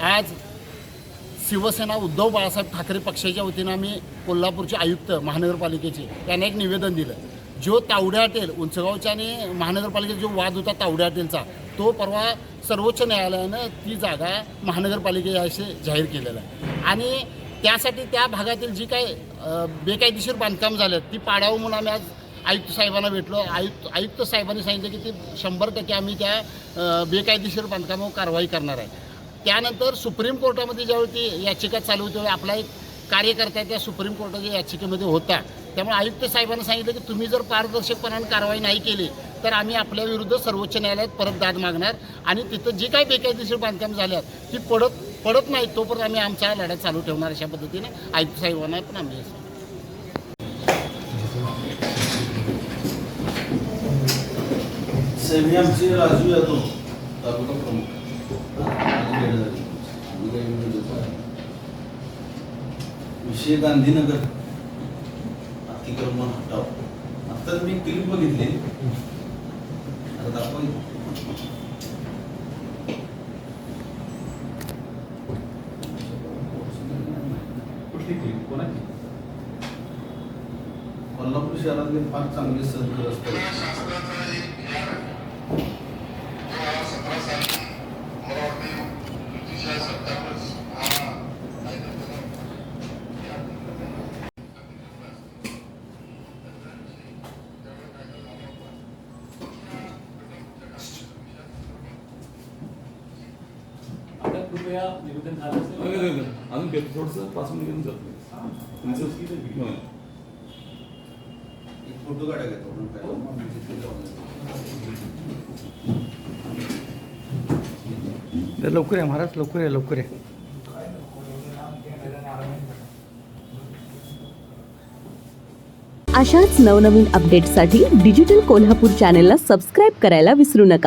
आज शिवसेना उद्धव बाळासाहेब ठाकरे पक्षाच्या वतीनं आम्ही कोल्हापूरचे आयुक्त महानगरपालिकेचे त्यांना एक निवेदन दिलं. जो तावडे हॉटेल उंचगावच्या आणि महानगरपालिकेचा जो वाद होता तावडे हॉटेलचा, तो परवा सर्वोच्च न्यायालयानं ती जागा महानगरपालिकेच्या असे जाहीर केलेलं आहे. आणि त्यासाठी त्या भागातील जी काही बेकायदेशीर बांधकाम झालं ती पाडावं म्हणून आम्ही आज आयुक्त साहेबांना भेटलो. आयुक्त साहेबांनी सांगितलं की ते 100% आम्ही त्या बेकायदेशीर बांधकामावर कारवाई करणार आहे. त्यानंतर सुप्रीम कोर्टामध्ये ज्यावेळी ती याचिका चालू होती त्यावेळी आपला एक कार्यकर्ता त्या सुप्रीम कोर्टाच्या याचिकेमध्ये होता. त्यामुळे आयुक्त साहेबांना सांगितलं की तुम्ही जर पारदर्शकपणाने कारवाई नाही केली तर आम्ही आपल्या विरुद्ध सर्वोच्च न्यायालयात परत दाद मागणार आणि तिथं जी काही बेकायदेशीर बांधकाम झाल्यात ती पडत नाही तोपर्यंत आम्ही आमचा लढा चालू ठेवणार. अशा पद्धतीने आयुक्त साहेबांना पण आम्ही आमचे राजू यादव तालुका प्रमुख विषय गांधीनगर अतिक्रमण हटाव. आता मी क्लिप बघितली, आता दाखवा. कुठली क्लिप कोणाची? कोल्हापूर शहरातले फार चांगले सहकारी असतात. निवेदन अजून थोडंसं 5 मिनिट जातो. फोटो काढा घेतो लवकर आहे महाराज, लवकर आहे, लवकर आहे. अशाच नवनवीन अपडेट्ससाठी डिजिटल कोल्हापूर चॅनेलला सबस्क्राईब करायला विसरू नका.